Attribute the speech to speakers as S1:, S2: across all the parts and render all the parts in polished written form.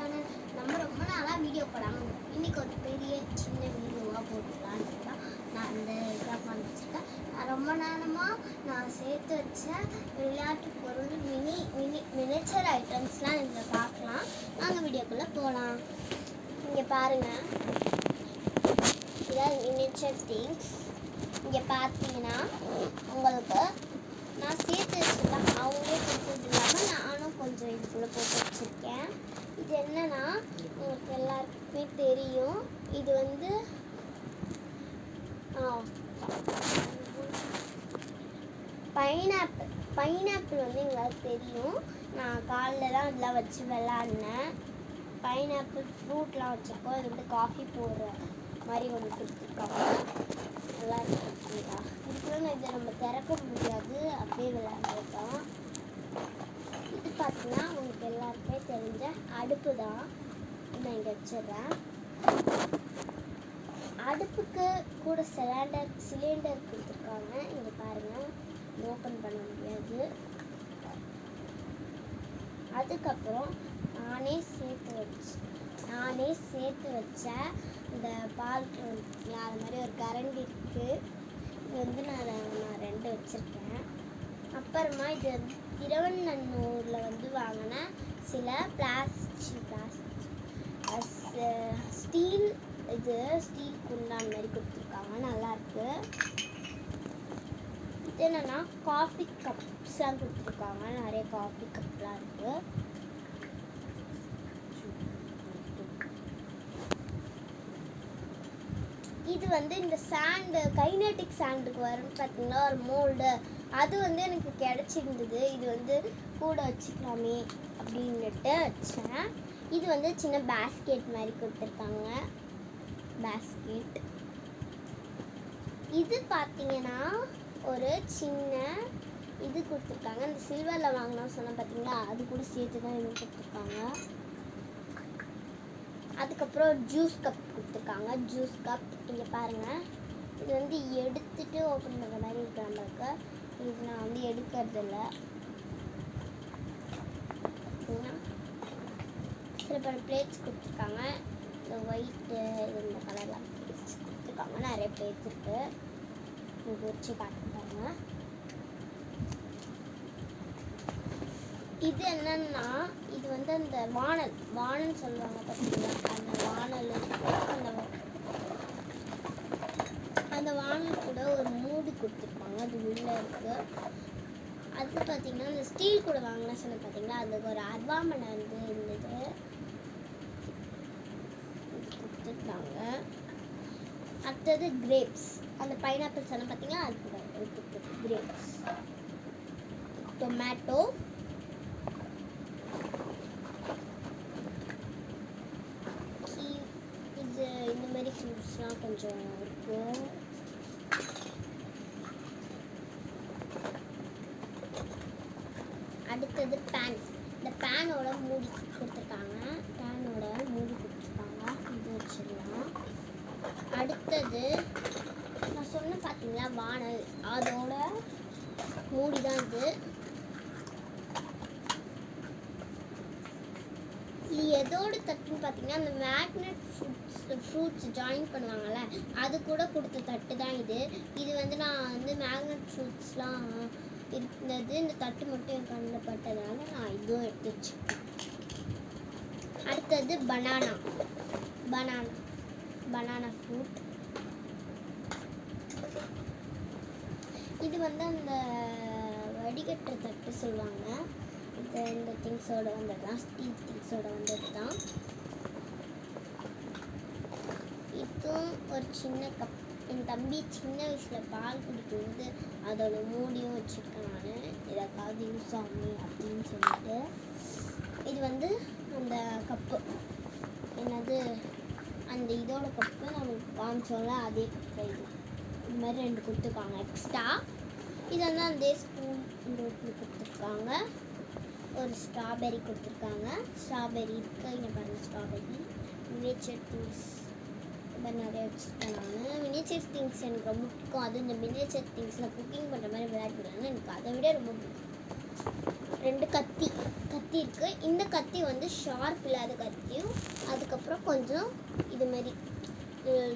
S1: Channel. நம்ம ரொம்ப நாளாக வீடியோ போடாமல் இன்றைக்கி ஒரு பெரிய சின்ன வீடியோவாக போட்டுக்கலான்னு தான் நான் அந்த இதெல்லாம் பண்ணி வச்சுருக்கேன். நான் ரொம்ப நேரமாக சேர்த்து வச்ச விளையாட்டு பொருள் மினிச்சர் ஐட்டம்ஸ்லாம் இதில் பார்க்கலாம். நாங்கள் வீடியோக்குள்ளே போகலாம். இங்கே பாருங்கள், இதான் மினிச்சர் திங்ஸ். இங்கே பார்த்தீங்கன்னா உங்களுக்கு நான் சேர்த்து வச்சுருக்கேன். அவங்களே கொடுத்தது இல்லாமல் நானும் கொஞ்சம் இதுக்குள்ளே போட்டு வச்சுருக்கேன். இது என்னன்னா உங்களுக்கு எல்லாருக்குமே தெரியும். இது வந்து பைனாப்பிள் வந்து எங்களுக்கு தெரியும். நான் காலில் தான் இதெல்லாம் வச்சு விளாட்னேன். பைனாப்பிள் ஃப்ரூட்லாம் வச்சுருக்கோம். இது வந்து காஃபி போடுற மாதிரி ஒன்று கொடுத்துருக்காங்க. நல்லா இருக்குங்களா? இதுக்குள்ள இதை நம்ம திறக்க முடியாது, அப்படியே விளையாண்டுருக்கோம். இது பார்த்தீங்கன்னா உங்களுக்கு எல்லாருக்குமே தெரிஞ்ச அடுப்பு தான். நான் இங்கே வச்சிடுறேன். அடுப்புக்கு கூட சிலிண்டர் கொடுத்துருக்காங்க. இங்கே பாருங்கள், ஓப்பன் பண்ண முடியாது. அதுக்கப்புறம் நானே சேர்த்து வச்ச இந்த பால் அது மாதிரி ஒரு கரண்டி இருக்குது. இது வந்து நான் 2 வச்சுருக்கேன். அப்புறமா இது வந்து திருவண்ணூரில் வந்து வாங்கின சில ஸ்டீல் குண்டான் மாதிரி கொடுத்துருக்காங்க. நல்லாயிருக்கு. இது என்னென்னா காஃபி கப்ஸ்லாம் கொடுத்துருக்காங்க. நிறைய காஃபி கப்லாம் இருக்குது. இது வந்து இந்த கைனெட்டிக் சாண்டுக்கு வரும்னு பார்த்தீங்கன்னா ஒரு மோல்டு, அது வந்து எனக்கு கிடச்சிருந்தது. இது வந்து கூட வச்சுக்கலாமே அப்படின்னுட்டு வச்சேன். இது வந்து சின்ன பேஸ்கெட் மாதிரி கொடுத்துருக்காங்க. பேஸ்கெட் இது பார்த்தீங்கன்னா ஒரு சின்ன இது கொடுத்துருக்காங்க. இந்த சில்வரில் வாங்கினோம் சொன்னால் பார்த்தீங்களா, அது கூட சேர்த்து தான் இது கொடுத்துருக்காங்க. அதுக்கப்புறம் ஜூஸ் கப் கொடுத்துருக்காங்க. ஜூஸ் கப் இங்கே பாருங்கள். இது வந்து எடுத்துகிட்டு ஓப்பன் பண்ணுற மாதிரி இருக்கிற நம்மளுக்கு. இது நான் வந்து எடுக்கிறது இல்லை. சில பல பிளேட்ஸ் கொடுத்துருக்காங்க. இந்த ஒயிட்டு இந்த கலர்லாம் பிளேட்ஸ் கொடுத்துருக்காங்க. நிறைய பிளேட்ஸ் இருக்குது. இது வச்சு காட்டுறாங்க. இது என்னன்னா, இது வந்து அந்த வானல் சொல்லுவாங்க பார்த்தீங்களா, அந்த வானல் அந்த வானல் கூட ஒரு மூடி கொடுத்துருப்பாங்க. அது உள்ளே இருக்குது. அது பார்த்தீங்கன்னா இந்த ஸ்டீல் கூட வாங்கினா சொன்ன பார்த்தீங்களா, அதுக்கு ஒரு அர்வாமனை வந்து இருந்தது கொடுத்துருக்காங்க. அடுத்தது கிரேப்ஸ், அந்த பைனாப்பிள் சொன்ன பார்த்தீங்களா, அது கூட கிரேப்ஸ். டொமேட்டோ, இந்த மாதிரி ஃப்ரூட்ஸ்லாம் கொஞ்சம் இருக்குது. அடுத்தது பேன். இந்த பேனோட மூடி கொடுத்துருக்காங்க. இது வச்சிடலாம். அடுத்தது நான் சொன்ன பார்த்தீங்களா வானல், அதோட மூடி தான் இது. இது எதோடு தட்டுன்னு பார்த்தீங்கன்னா, அந்த மேக்னெட் ஃப்ரூட்ஸ் ஜாயின் பண்ணுவாங்கள்ல, அது கூட கொடுத்த தட்டு தான் இது. இது வந்து நான் வந்து மேக்னெட் ஃப்ரூட்ஸ்லாம் இருந்தது, இந்த தட்டு மட்டும் என் கண்ணில் பட்டதுனால நான் இதுவும் எடுத்து வச்சுக்கேன். அடுத்தது பனானா ஃப்ரூட். இது வந்து அந்த வடிகட்டுற தட்டு சொல்லுவாங்க. இந்த திங்ஸோட வந்தது தான், ஸ்டீல் திங்ஸோட வந்தது தான். இதுவும் ஒரு சின்ன கப். என் தம்பி சின்ன வயசில் பால் குடிக்கும்போது அதோட மூடியும் வச்சுருக்கேன் நான், எதுக்காவது யூஸ் ஆகும் அப்படின்னு சொல்லிட்டு. இது வந்து அந்த கப்பு, என்னது அந்த இதோட கப்பு நமக்கு காமிச்சோம்ல, அதே கப்பு. இது மாதிரி 2 கொடுத்துருக்காங்க எக்ஸ்ட்ரா. இது வந்து அந்த ஸ்பூன் கொடுத்துருக்காங்க. ஒரு ஸ்ட்ராபெரி கொடுத்துருக்காங்க. ஸ்ட்ராபெரி இருக்குது. இங்கே பாருங்கள், ஸ்ட்ராபெரி. மினிச்சர் திங்ஸ் இந்த மாதிரி நிறைய வச்சுருக்கேன் நான். மினிச்சர் திங்ஸ் எனக்கு ரொம்ப பிடிக்கும். அதுவும் இந்த மினிச்சர் திங்ஸில் குக்கிங் பண்ணுற மாதிரி விளையாட்டு எனக்கு அதை விட ரொம்ப பிடிக்கும். 2 கத்தி இருக்குது. இந்த கத்தி வந்து ஷார்ப் இல்லாத கத்தியும், அதுக்கப்புறம் கொஞ்சம் இது மாதிரி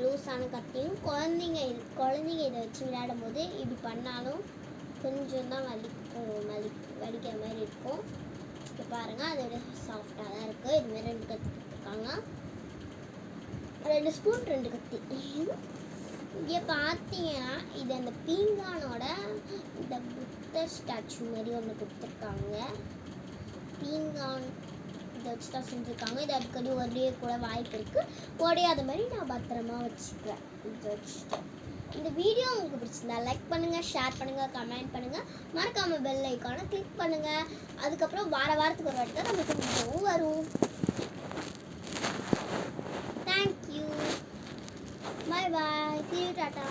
S1: லூஸான கத்தியும். குழந்தைங்க இதை வச்சு விளையாடும் போது இப்படி பண்ணாலும் கொஞ்சம் தான் வலிக்கிற மாதிரி இருக்கும். இப்போ பாருங்கள், அதோட சாஃப்டாக தான் இருக்குது. இதுமாதிரி 2 கத்தி கொடுத்துருக்காங்க. 2 ஸ்பூன் 2 கத்தி. இங்கே பார்த்தீங்கன்னா இது அந்த பீங்கானோட இந்த புத்தர் ஸ்டாச்சு மாதிரி ஒன்று கொடுத்துருக்காங்க. பீங்கான் இதை வச்சு தான் செஞ்சுருக்காங்க. இது அடிக்கடி உடைய கூட வாய்ப்பு இருக்குது. உடையாத மாதிரி நான் பத்திரமா வச்சுக்கிறேன். இதை வச்சுட்டு இந்த வீடியோ உங்களுக்கு பிடிச்சிருந்தா லைக் பண்ணுங்கள், ஷேர் பண்ணுங்கள், கமெண்ட் பண்ணுங்கள். மறக்காமல் பெல் ஐக்கானை கிளிக் பண்ணுங்கள். அதுக்கப்புறம் வாரத்துக்கு ஒரு வாட்டி தான் நமக்கு வீடியோவும் வரும். Thank you. Bye bye. See you, Tata.